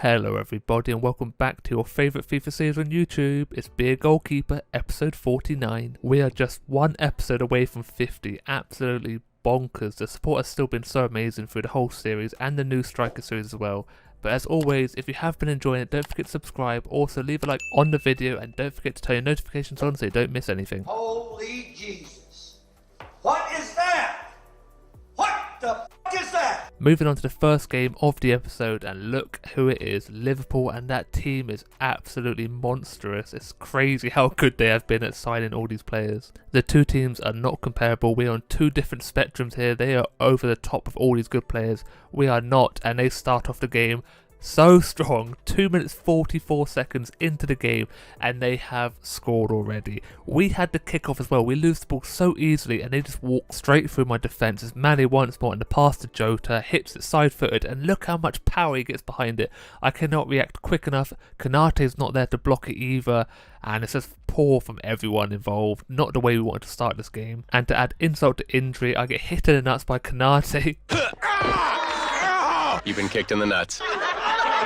Hello everybody and welcome back to your favourite FIFA series on YouTube. It's Be a Goalkeeper episode 49. We are just one episode away from 50. Absolutely bonkers. The support has still been so amazing through the whole series and the new striker series as well. But as always, if you have been enjoying it, don't forget to subscribe. Also leave a like on the video and don't forget to turn your notifications on so you don't miss anything. Holy Jesus. What is that? What the fuck is that? Moving on to the first game of the episode, and look who it is, Liverpool, and that team is absolutely monstrous. It's crazy how good they have been at signing all these players. The two teams are not comparable. We are on two different spectrums here. They are over the top of all these good players. We are not, and they start off the game so strong, 2 minutes 44 seconds into the game and they have scored already. We had the kickoff as well. We lose the ball so easily and they just walk straight through my defence. It's Manny once more and the pass to Jota, hits it side footed and look how much power he gets behind it. I cannot react quick enough. Konate's not there to block it either and it's just poor from everyone involved. Not the way we wanted to start this game. And to add insult to injury, I get hit in the nuts by Konate. You've been kicked in the nuts.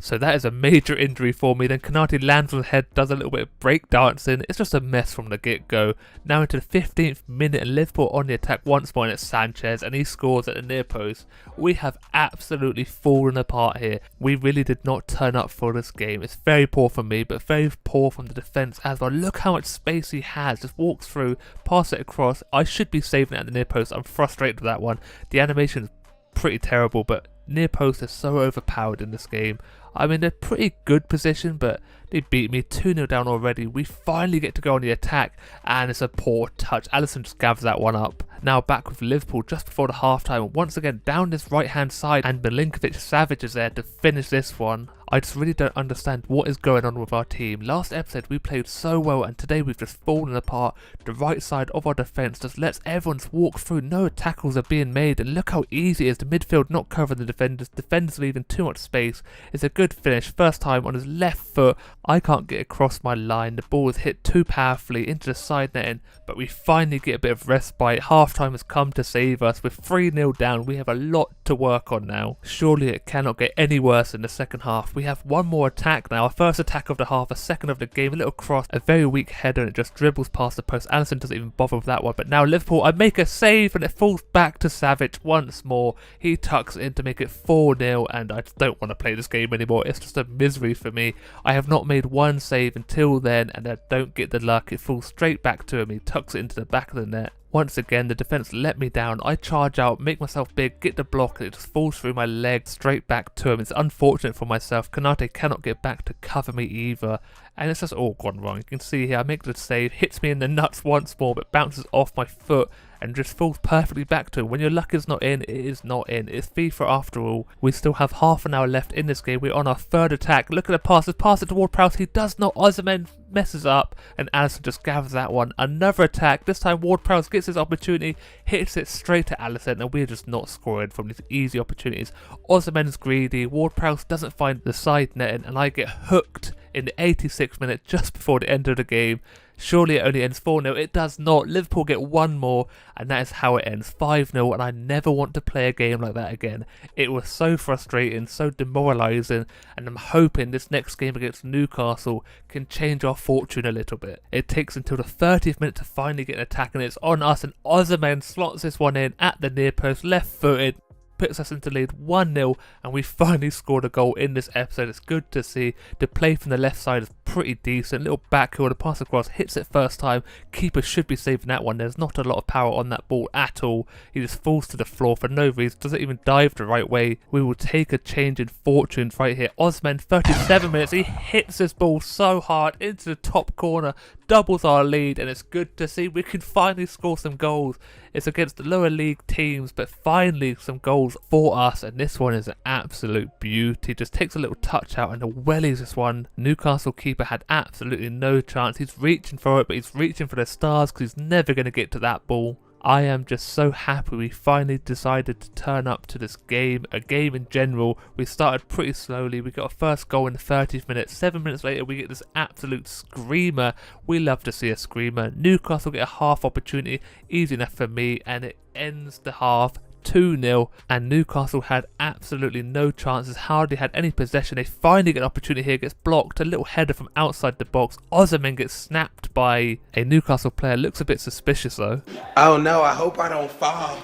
So that is a major injury for me. Then Konate lands on his head, does a little bit of breakdancing. It's just a mess from the get-go. Now into the 15th minute and Liverpool on the attack once more and it's Sanchez and he scores at the near post. We have absolutely fallen apart here. We really did not turn up for this game. It's very poor from me but very poor from the defence as well. Look how much space he has. Just walks through, pass it across. I should be saving it at the near post. I'm frustrated with that one. The animation is pretty terrible but near post is so overpowered in this game. I'm in a pretty good position, but they beat me 2-0 down already. We finally get to go on the attack, and it's a poor touch. Alisson just gathers that one up. Now back with Liverpool just before the half-time. Once again down this right-hand side, and Milinkovic-Savic is there to finish this one. I just really don't understand what is going on with our team. Last episode we played so well and today we've just fallen apart. The right side of our defence just lets everyone walk through. No tackles are being made and look how easy it is. The midfield not covering the defenders. Defenders leaving too much space. It's a good finish. First time on his left foot. I can't get across my line. The ball is hit too powerfully into the side netting. But we finally get a bit of respite. Half time has come to save us. We're 3-0 down. We have a lot to work on now. Surely it cannot get any worse in the second half. We have one more attack now. Our first attack of the half, a second of the game, a little cross, a very weak header and it just dribbles past the post. Alisson doesn't even bother with that one. But now Liverpool, I make a save and it falls back to Savic once more. He tucks it in to make it 4-0 and I just don't want to play this game anymore. It's just a misery for me. I have not made one save until then and I don't get the luck. It falls straight back to him. He tucks it into the back of the net. Once again, the defence let me down. I charge out, make myself big, get the block, and it just falls through my leg straight back to him. It's unfortunate for myself. Konate cannot get back to cover me either. And it's just all gone wrong. You can see here, I make the save, hits me in the nuts once more, but bounces off my foot and just falls perfectly back to him. When your luck is not in, it is not in. It's FIFA after all. We still have half an hour left in this game. We're on our third attack. Look at the passes. Pass it to Ward-Prowse. He does not. Osimhen messes up and Alisson just gathers that one. Another attack. This time Ward-Prowse gets his opportunity, hits it straight to Alisson and we're just not scoring from these easy opportunities. Osimhen's greedy. Ward-Prowse doesn't find the side netting and I get hooked in the 86th minute just before the end of the game. Surely it only ends 4-0. It does not. Liverpool get one more and that is how it ends, 5-0, and I never want to play a game like that again. It was so frustrating, so demoralising, and I'm hoping this next game against Newcastle can change our fortune a little bit. It takes until the 30th minute to finally get an attack and it's on us and Osimhen slots this one in at the near post, left-footed. Puts us into lead 1-0 and we finally scored a goal in this episode. It's good to see. The play from the left side is pretty decent. Little backheel, the pass across, hits it first time. Keeper should be saving that one. There's not a lot of power on that ball at all. He just falls to the floor for no reason. Doesn't even dive the right way. We will take a change in fortunes right here. Osimhen, 37 minutes. He hits this ball so hard into the top corner. Doubles our lead and it's good to see we can finally score some goals. It's against the lower league teams but finally some goals for us and this one is an absolute beauty. Just takes a little touch out and the wellies this one. Newcastle keeper had absolutely no chance. He's reaching for it but he's reaching for the stars because he's never going to get to that ball. I am just so happy we finally decided to turn up to this game, a game in general. We started pretty slowly, we got our first goal in the 30th minute, 7 minutes later we get this absolute screamer. We love to see a screamer. Newcastle get a half opportunity, easy enough for me, and it ends the half 2-0, and Newcastle had absolutely no chances, hardly had any possession. They finally get an opportunity here, gets blocked, a little header from outside the box. Osimhen gets snapped by a Newcastle player, looks a bit suspicious though. Oh no, I hope I don't fall.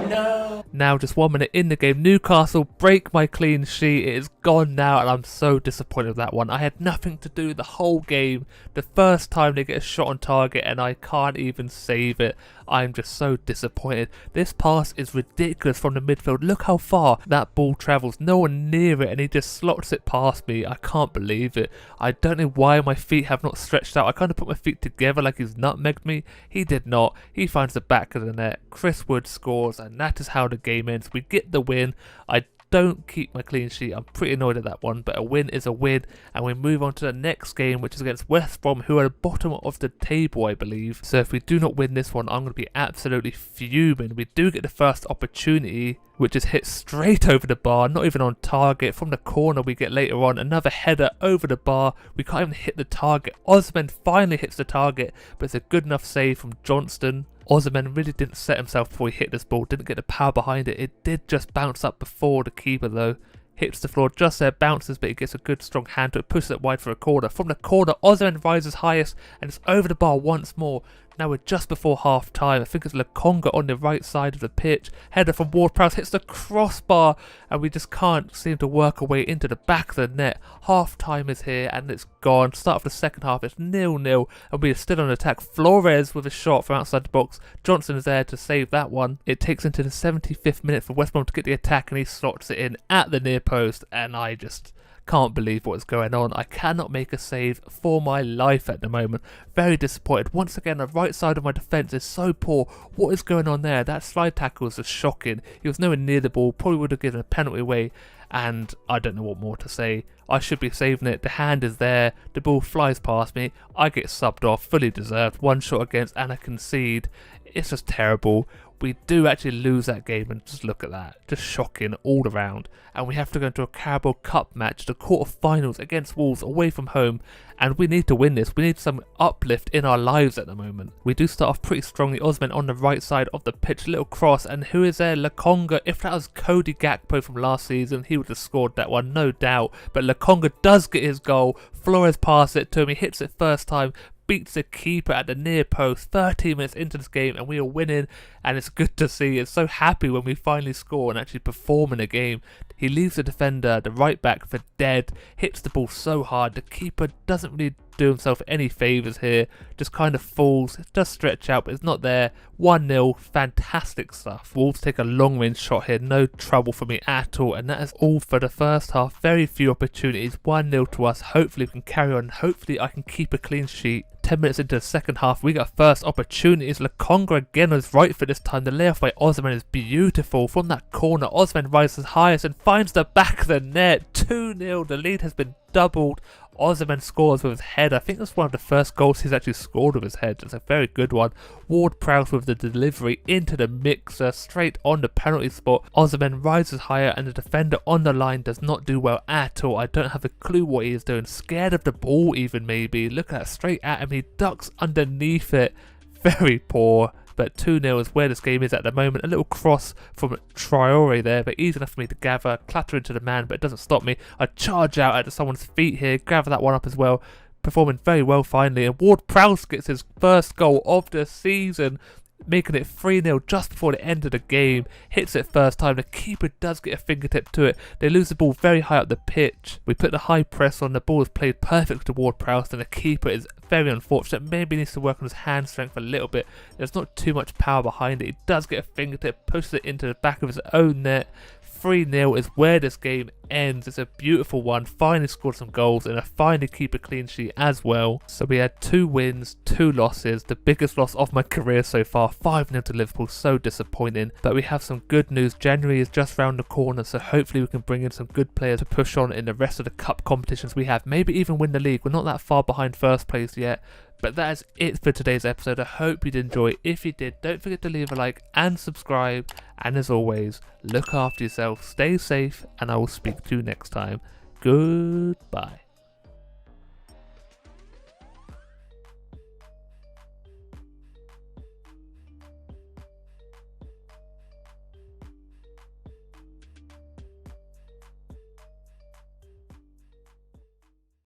No. Now just 1 minute in the game, Newcastle break my clean sheet. It is gone now and I'm so disappointed with that one. I had nothing to do the whole game. The first time they get a shot on target and I can't even save it. I'm just so disappointed. This pass is ridiculous from the midfield. Look how far that ball travels. No one near it and he just slots it past me. I can't believe it. I don't know why my feet have not stretched out. I kind of put my feet together like he's nutmegged me. He did not. He finds the back of the net. Chris Wood scores and that is how the game ends. We get the win. I don't keep my clean sheet. I'm pretty annoyed at that one, but a win is a win, and we move on to the next game, which is against West Brom, who are at the bottom of the table, I believe. So if we do not win this one, I'm going to be absolutely fuming. We do get the first opportunity, which is hit straight over the bar, not even on target. From the corner we get later on, another header over the bar. We can't even hit the target. Osimhen finally hits the target, but it's a good enough save from Johnston. Osimhen really didn't set himself before he hit this ball, didn't get the power behind it. It did just bounce up before the keeper though. Hits the floor just there, bounces, but he gets a good strong hand to it, pushes it wide for a corner. From the corner, Osimhen rises highest and it's over the bar once more. Now we're just before half time. I think it's Lokonga on the right side of the pitch. Header from Ward-Prowse hits the crossbar and we just can't seem to work our way into the back of the net. Half time is here and it's gone. Start of the second half, it's 0-0 and we are still on attack. Flores with a shot from outside the box. Johnson is there to save that one. It takes into the 75th minute for West Brom to get the attack and he slots it in at the near post and I just can't believe what's going on. I cannot make a save for my life at the moment. Very disappointed. Once again, the right side of my defence is so poor. What is going on there? That slide tackle was just shocking. He was nowhere near the ball. Probably would have given a penalty away. And I don't know what more to say. I should be saving it. The hand is there. The ball flies past me. I get subbed off. Fully deserved. One shot against and I concede. It's just terrible. We do actually lose that game and just look at that. Just shocking all around. And we have to go into a Carabao Cup match, the quarter-finals against Wolves away from home. And we need to win this. We need some uplift in our lives at the moment. We do start off pretty strongly. Osimhen on the right side of the pitch. Little cross. And who is there? Lokonga. If that was Cody Gakpo from last season, he would have scored that one, no doubt. But Lokonga does get his goal. Flores passes it to him. He hits it first time. Beats the keeper at the near post. 13 minutes into this game and we are winning and it's good to see. It's so happy when we finally score and actually perform in a game. He leaves the defender, the right back, for dead. Hits the ball so hard. The keeper doesn't really do himself any favours here. Just kind of falls. It does stretch out but it's not there. 1-0. Fantastic stuff. Wolves take a long range shot here. No trouble for me at all. And that is all for the first half. Very few opportunities. 1-0 to us. Hopefully we can carry on. Hopefully I can keep a clean sheet. 10 minutes into the second half, we got first opportunities. Lokonga again is right for this time. The layoff by Osimhen is beautiful. From that corner, Osimhen rises highest and finds the back of the net. 2-0. The lead has been doubled. Osimhen scores with his head. I think that's one of the first goals he's actually scored with his head. It's a very good one. Ward-Prowse with the delivery into the mixer, straight on the penalty spot. Osimhen rises higher and the defender on the line does not do well at all. I don't have a clue what he is doing. Scared of the ball even maybe. Look at that, straight at him. He ducks underneath it. Very poor. But 2-0 is where this game is at the moment. A little cross from Traore there, but easy enough for me to gather, clatter into the man, but it doesn't stop me. I charge out at someone's feet here, gather that one up as well. Performing very well finally, and Ward-Prowse gets his first goal of the season, making it 3-0 just before the end of the game. Hits it first time. The keeper does get a fingertip to it. They lose the ball very high up the pitch. We put the high press on. The ball is played perfect to Ward-Prowse and the keeper is very unfortunate. Maybe needs to work on his hand strength a little bit. There's not too much power behind it. He does get a fingertip, pushes it into the back of his own net. 3-0 is where this game ends. It's a beautiful one. Finally scored some goals and I finally keep a clean sheet as well. So we had 2 wins, 2 losses. The biggest loss of my career so far. 5-0 to Liverpool. So disappointing. But we have some good news. January is just round the corner, so hopefully we can bring in some good players to push on in the rest of the cup competitions we have. Maybe even win the league. We're not that far behind first place yet. But that is it for today's episode. I hope you did enjoy. If you did, don't forget to leave a like and subscribe. And as always, look after yourself, stay safe, and I will speak to you next time. Goodbye.